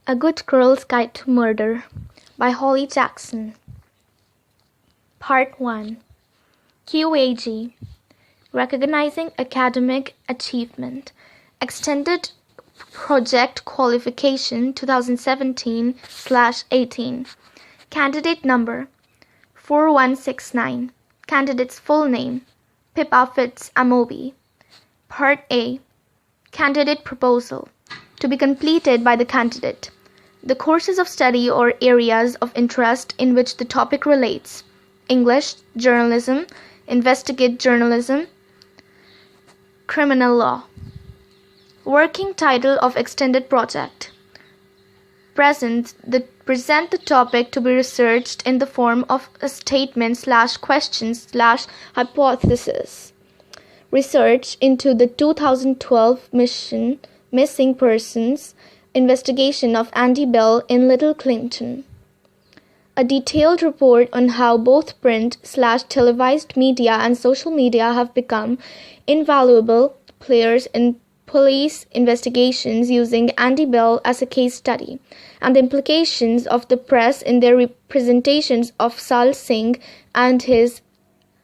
A Good Girl's Guide to Murder by Holly Jackson. Part 1. QAG Recognizing Academic Achievement. Extended Project Qualification 2017/18. Candidate number 4169. Candidate's full name Pippa Fitz Amobi. Part A. Candidate Proposal. To be completed by the candidate. The courses of study or areas of interest in which the topic relates. English, journalism, investigative journalism, criminal law. Working title of extended project. Present the topic to be researched in the form of a statement/question/hypothesis. Research into the 2012 missing persons investigation of Andy Bell in Little Clinton. A detailed report on how both print/televised media and social media have become invaluable players in police investigations using Andy Bell as a case study, and the implications of the press in their representations of Sal Singh and his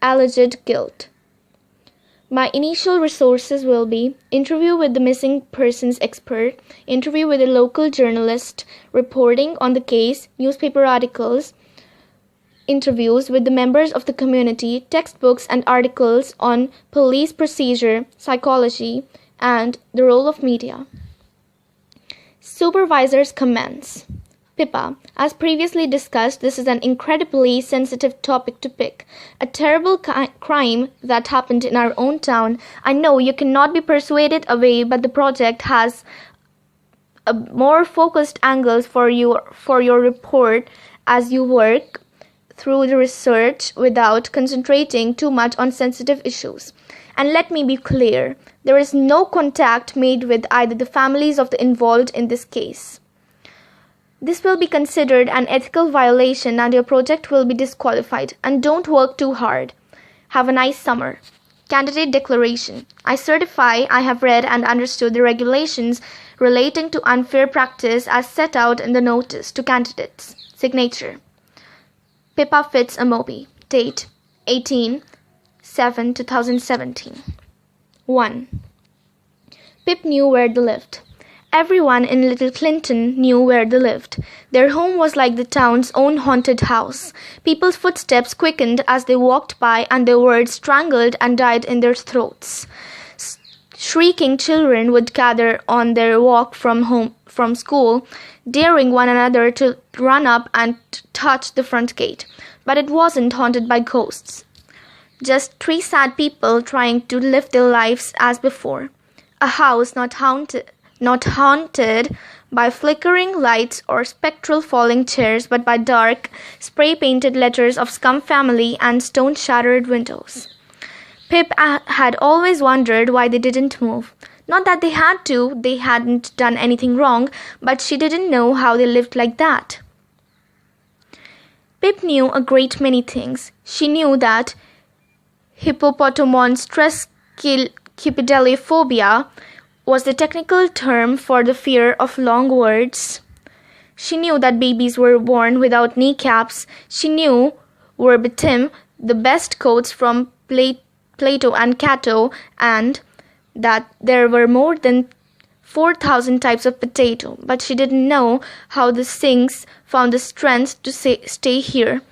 alleged guilt. My initial resources will be interview with the missing persons expert, interview with a local journalist, reporting on the case, newspaper articles, interviews with the members of the community, textbooks and articles on police procedure, psychology, and the role of media. Supervisor's comments. Pippa, as previously discussed, this is an incredibly sensitive topic to pick. A terrible crime that happened in our own town. I know you cannot be persuaded away, but the project has a more focused angles for your report as you work through the research without concentrating too much on sensitive issues. And let me be clear, there is no contact made with either the families of the involved in this case. This will be considered an ethical violation and your project will be disqualified. And don't work too hard. Have a nice summer. Candidate Declaration. I certify I have read and understood the regulations relating to unfair practice as set out in the notice to candidates. Signature. Pippa Fitz Amobi. Date 18/7/2017. 1. Pip knew where they lived. Everyone in Little Clinton knew where they lived. Their home was like the town's own haunted house. People's footsteps quickened as they walked by and their words strangled and died in their throats. Shrieking children would gather on their walk from school, daring one another to run up and touch the front gate. But it wasn't haunted by ghosts. Just three sad people trying to live their lives as before. A house not haunted by flickering lights or spectral falling chairs, but by dark, spray-painted letters of Scum Family and stone-shattered windows. Pip had always wondered why they didn't move. Not that they had to, they hadn't done anything wrong, but she didn't know how they lived like that. Pip knew a great many things. She knew that hippopotamonstroscipitalophobia was the technical term for the fear of long words. She knew that babies were born without kneecaps. She knew verbatim the best quotes from Plato and Cato, and that there were more than 4,000 types of potato. But she didn't know how the Singhs found the strength to stay here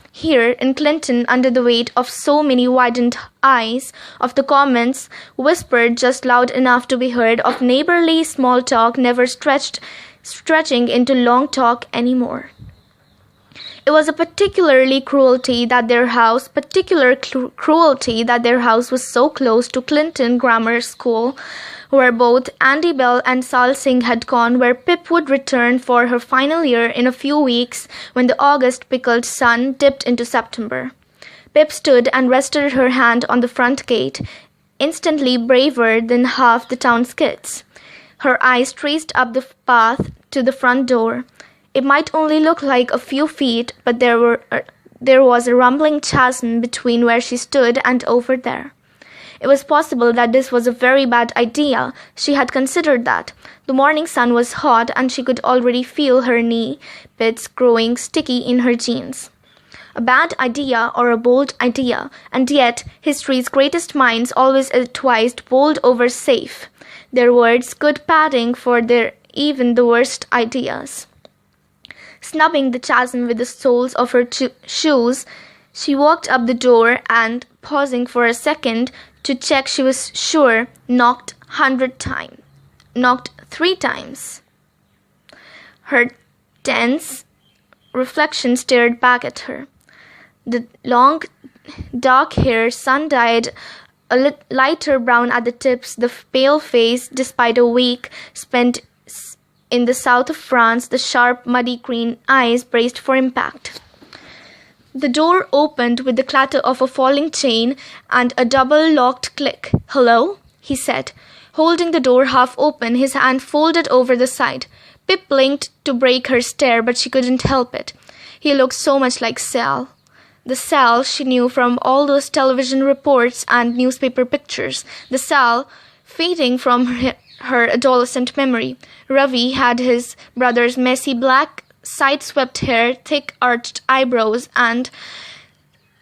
in Clinton under the weight of so many widened eyes, of the comments whispered just loud enough to be heard, of neighborly small talk never stretching into long talk anymore. It was a particular cruelty that their house was so close to Clinton Grammar School, where both Andy Bell and Sal Singh had gone, where Pip would return for her final year in a few weeks when the August pickled sun dipped into September. Pip stood and rested her hand on the front gate, instantly braver than half the town's kids. Her eyes traced up the path to the front door. It might only look like a few feet, but there was a rumbling chasm between where she stood and over there. It was possible that this was a very bad idea. She had considered that. The morning sun was hot, and she could already feel her knee pits growing sticky in her jeans. A bad idea or a bold idea, and yet history's greatest minds always advised bold over safe. Their words good padding for their even the worst ideas. Snubbing the chasm with the soles of her shoes, she walked up the door and, pausing for a second to check she was sure, knocked 3 times. Her tense reflection stared back at her. The long, dark hair, sun-dyed, a lighter brown at the tips, the pale face, despite a week spent in the south of France, the sharp, muddy green eyes braced for impact. The door opened with the clatter of a falling chain and a double-locked click. "Hello?" he said, holding the door half open, his hand folded over the side. Pip blinked to break her stare, but she couldn't help it. He looked so much like Sal. The Sal she knew from all those television reports and newspaper pictures. The Sal fading from her adolescent memory. Ravi had his brother's messy black, side-swept hair, thick arched eyebrows, and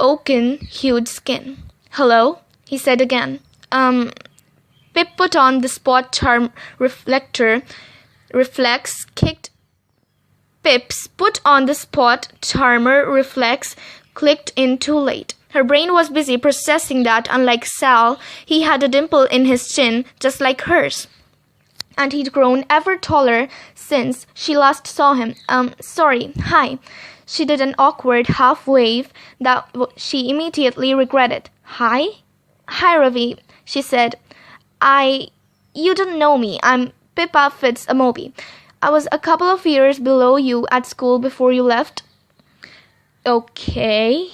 oaken-hued skin. "Hello?" he said again. Pip put on the spot charm reflex, kicked. Pip's put on the spot charmer reflex clicked in too late. Her brain was busy processing that, unlike Sal, he had a dimple in his chin, just like hers. And he'd grown ever taller since she last saw him. Sorry, hi." She did an awkward half-wave that she immediately regretted. "Hi?" "Hi, Ravi," she said. You don't know me. I'm Pippa Fitz-Amobi. I was a couple of years below you at school before you left." "Okay.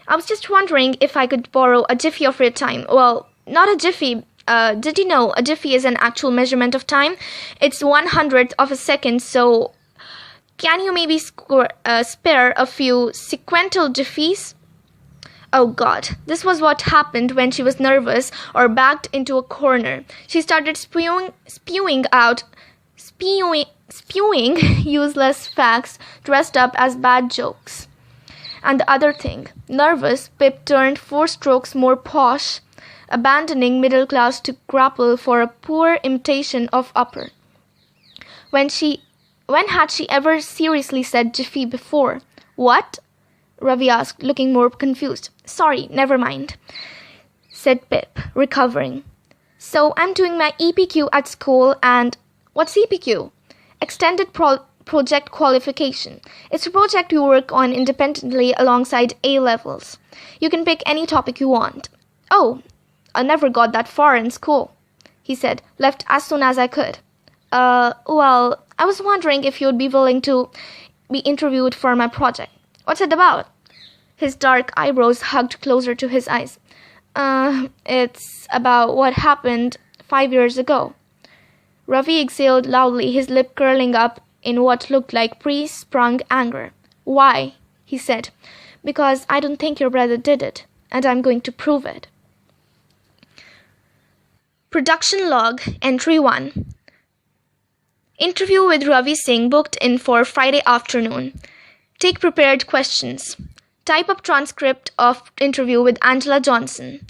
I was just wondering if I could borrow a jiffy of your time. Well, not a jiffy. Did you know a jiffy is an actual measurement of time? It's 1/100th of a second, so can you maybe spare a few sequential jiffies?" Oh God, this was what happened when she was nervous or backed into a corner. She started spewing useless facts dressed up as bad jokes. And the other thing, nervous, Pip turned 4 strokes more posh, abandoning middle class to grapple for a poor imitation of upper. When had she ever seriously said jiffy before? "What?" Ravi asked, looking more confused. "Sorry, never mind," said Pip, recovering. "So I'm doing my EPQ at school, and what's EPQ? Extended Project Qualification. It's a project you work on independently alongside A-levels. You can pick any topic you want." "Oh, I never got that far in school," he said, left as soon as I could. Well, I was wondering if you'd be willing to be interviewed for my project." "What's it about?" His dark eyebrows hugged closer to his eyes. It's about what happened 5 years ago." Ravi exhaled loudly, his lip curling up in what looked like pre-sprung anger. "Why?" he said. "Because I don't think your brother did it, and I'm going to prove it." Production log, entry 1. Interview with Ravi Singh booked in for Friday afternoon. Take prepared questions. Type up transcript of interview with Angela Johnson.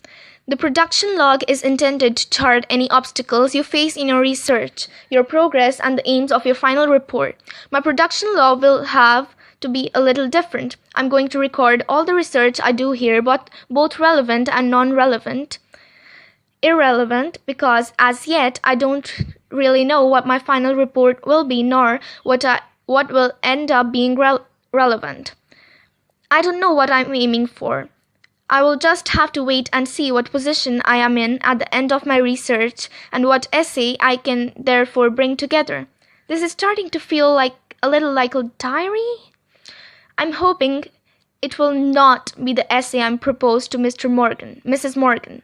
The production log is intended to chart any obstacles you face in your research, your progress, and the aims of your final report. My production log will have to be a little different. I'm going to record all the research I do here, but both relevant and non-relevant. Irrelevant, because as yet I don't really know what my final report will be, nor what will end up being relevant. I don't know what I'm aiming for. I will just have to wait and see what position I am in at the end of my research and what essay I can therefore bring together. This is starting to feel a little like a diary. I'm hoping it will not be the essay I'm proposed to Mrs. Morgan.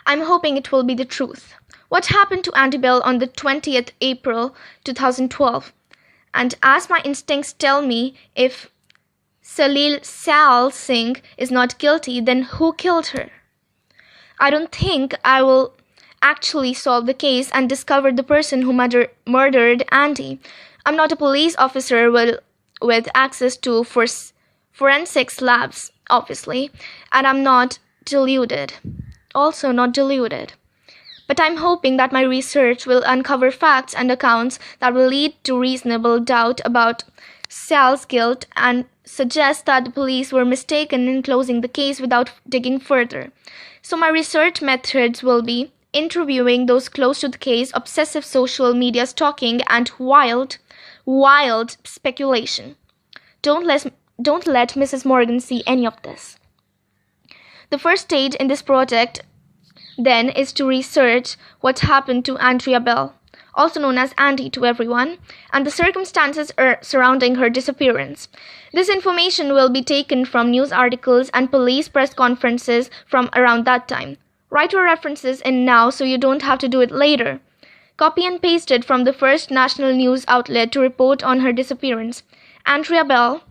I'm hoping it will be the truth. What happened to Andy Bell on the 20th April 2012? And as my instincts tell me, if Sal Singh is not guilty, then who killed her? I don't think I will actually solve the case and discover the person who murdered Andy. I'm not a police officer with access to forensics labs, obviously, and I'm not deluded. Also not deluded. But I'm hoping that my research will uncover facts and accounts that will lead to reasonable doubt about Sal's guilt and suggest that the police were mistaken in closing the case without digging further. So my research methods will be interviewing those close to the case, obsessive social media stalking, and wild speculation. Don't let Mrs. Morgan see any of this. The first stage in this project, then, is to research what happened to Andrea Bell, also known as Andy to everyone, and the circumstances surrounding her disappearance. This information will be taken from news articles and police press conferences from around that time. Write your references in now so you don't have to do it later. Copy and paste it from the first national news outlet to report on her disappearance. Andrea Bell,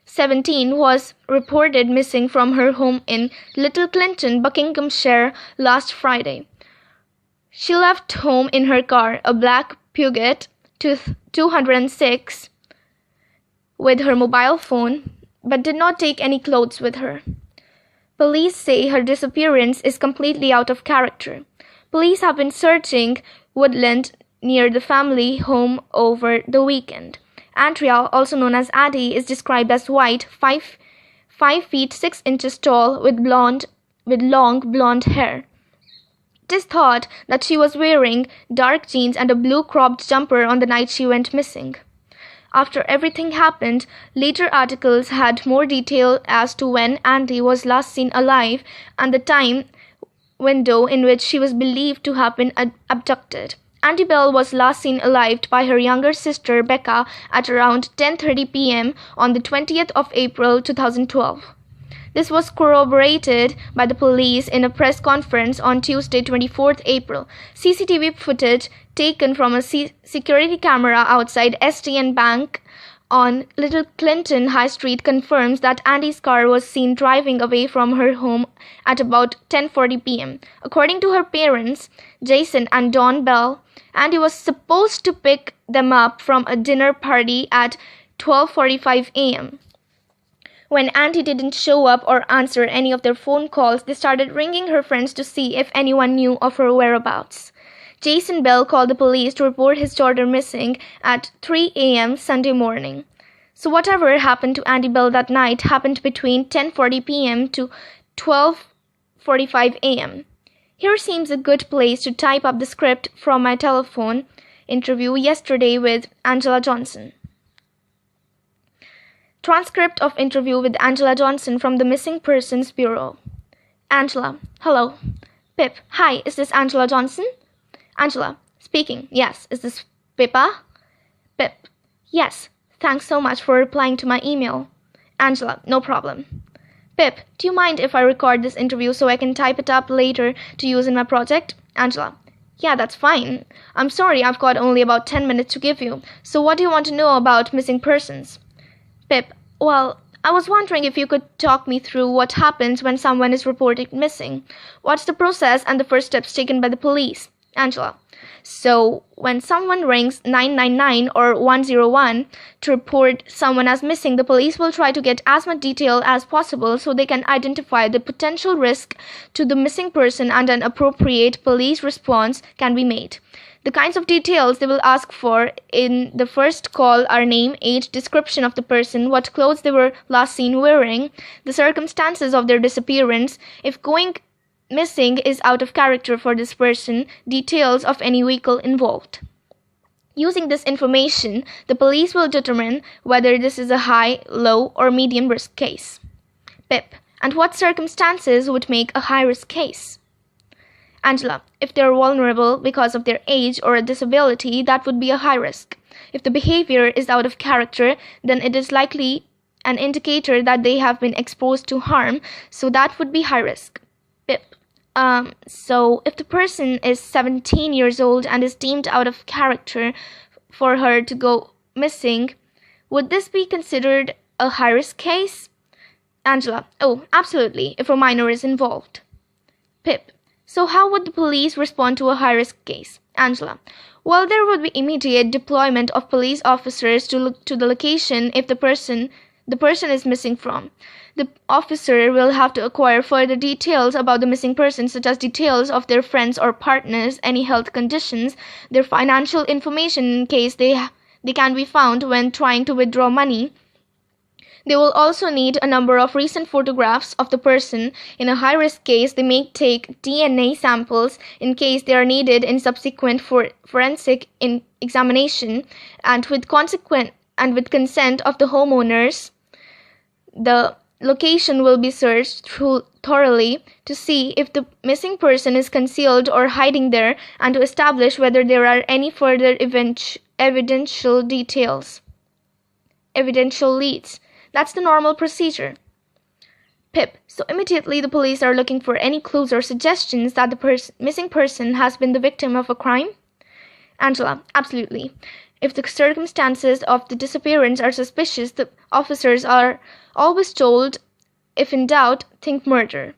17, was reported missing from her home in Little Clinton, Buckinghamshire, last Friday. She left home in her car, a black Peugeot 206, with her mobile phone, but did not take any clothes with her. Police say her disappearance is completely out of character. Police have been searching woodland near the family home over the weekend. Andrea, also known as Addie, is described as white, 5 feet 6 inches tall, with long blonde hair. It is thought that she was wearing dark jeans and a blue cropped jumper on the night she went missing. After everything happened, later articles had more detail as to when Andy was last seen alive and the time window in which she was believed to have been abducted. Andy Bell was last seen alive by her younger sister Becca at around 10:30 p.m. on the 20th of April 2012. This was corroborated by the police in a press conference on Tuesday, 24th April. CCTV footage taken from a security camera outside STN Bank on Little Clinton High Street confirms that Andy's car was seen driving away from her home at about 10:40 p.m. According to her parents, Jason and Dawn Bell, Andy was supposed to pick them up from a dinner party at 12:45 a.m. When Andy didn't show up or answer any of their phone calls, they started ringing her friends to see if anyone knew of her whereabouts. Jason Bell called the police to report his daughter missing at 3 a.m. Sunday morning. So whatever happened to Andy Bell that night happened between 10:40 p.m. to 12:45 a.m. Here seems a good place to type up the script from my telephone interview yesterday with Angela Johnson. Transcript of interview with Angela Johnson from the Missing Persons Bureau. Angela: hello. Pip: hi, is this Angela Johnson? Angela: speaking. Yes, is this Pippa? Pip: yes, thanks so much for replying to my email. Angela: no problem. Pip: do you mind if I record this interview so I can type it up later to use in my project? Angela: yeah, that's fine. I'm sorry I've got only about 10 minutes to give you. So what do you want to know about missing persons? Pip: well, I was wondering if you could talk me through what happens when someone is reported missing. What's the process and the first steps taken by the police? Angela: so when someone rings 999 or 101 to report someone as missing, the police will try to get as much detail as possible so they can identify the potential risk to the missing person and an appropriate police response can be made. The kinds of details they will ask for in the first call are name, age, description of the person, what clothes they were last seen wearing, the circumstances of their disappearance, if going missing is out of character for this person, details of any vehicle involved. Using this information, the police will determine whether this is a high, low, or medium risk case. Pip: and what circumstances would make a high risk case? Angela: if they are vulnerable because of their age or a disability, that would be a high risk. If the behavior is out of character, then it is likely an indicator that they have been exposed to harm, so that would be high risk. Pip: so if the person is 17 years old and is deemed out of character for her to go missing, would this be considered a high risk case? Angela: oh, absolutely, if a minor is involved. Pip: So how would the police respond to a high-risk case? Angela: well, there would be immediate deployment of police officers to the location if the person is missing from. The officer will have to acquire further details about the missing person, such as details of their friends or partners, any health conditions, their financial information in case they can be found when trying to withdraw money. They will also need a number of recent photographs of the person. In a high-risk case, they may take DNA samples in case they are needed in subsequent forensic examination, and with consent of the homeowners, the location will be searched thoroughly to see if the missing person is concealed or hiding there, and to establish whether there are any further evidential leads. That's the normal procedure. Pip: so immediately the police are looking for any clues or suggestions that the missing person has been the victim of a crime? Angela: absolutely. If the circumstances of the disappearance are suspicious, the officers are always told, if in doubt, think murder.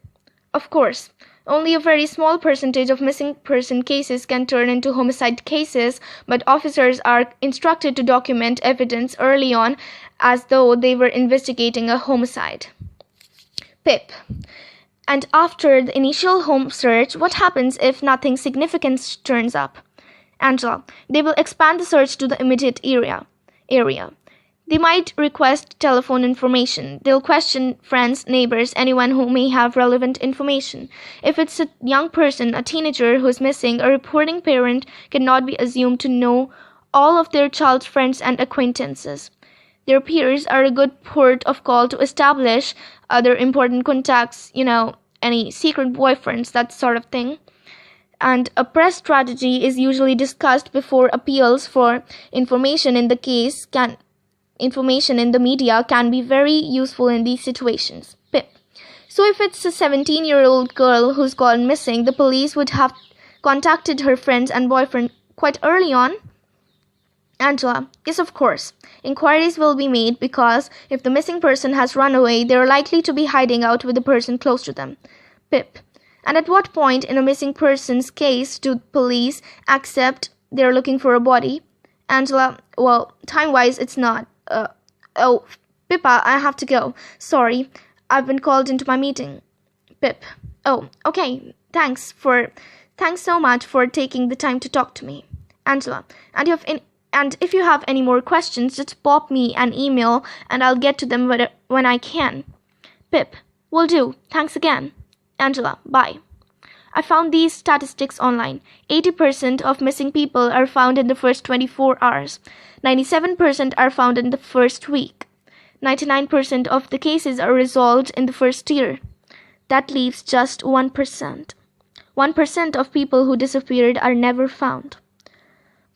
Of course, only a very small percentage of missing person cases can turn into homicide cases, but officers are instructed to document evidence early on as though they were investigating a homicide. Pip: and after the initial home search, what happens if nothing significant turns up? Angela: they will expand the search to the immediate area. They might request telephone information. They'll question friends, neighbors, anyone who may have relevant information. If it's a young person, a teenager who is missing, a reporting parent cannot be assumed to know all of their child's friends and acquaintances. Their peers are a good port of call to establish other important contacts, any secret boyfriends, that sort of thing. And a press strategy is usually discussed before appeals for information in the media can be very useful in these situations. Pip: so if it's a 17-year-old girl who's gone missing, the police would have contacted her friends and boyfriend quite early on? Angela: yes, of course. Inquiries will be made because if the missing person has run away, they are likely to be hiding out with the person close to them. Pip: and at what point in a missing person's case do police accept they're looking for a body? Angela: well, time-wise, it's not. Oh, Pippa, I have to go. Sorry, I've been called into my meeting. Pip: oh, okay. Thanks so much for taking the time to talk to me. Angela: and if you have any more questions, just pop me an email and I'll get to them when I can. Pip: will do. Thanks again. Angela: bye. I found these statistics online. 80% of missing people are found in the first 24 hours. 97% are found in the first week. 99% of the cases are resolved in the first year. That leaves just 1%. 1% of people who disappeared are never found.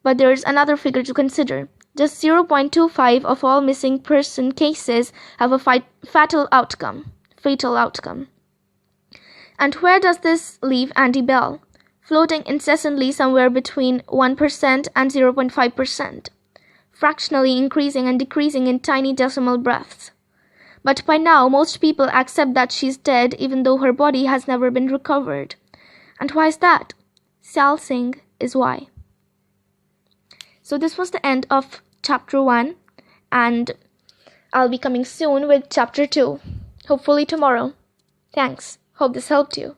But there's another figure to consider. Just 0.25 of all missing person cases have a fatal outcome. And where does this leave Andy Bell? Floating incessantly somewhere between 1% and 0.5%, fractionally increasing and decreasing in tiny decimal breaths. But by now, most people accept that she's dead even though her body has never been recovered. And why is that? Sal Singh is why. So this was the end of chapter 1, and I'll be coming soon with chapter 2, hopefully tomorrow. Thanks. Hope this helped you.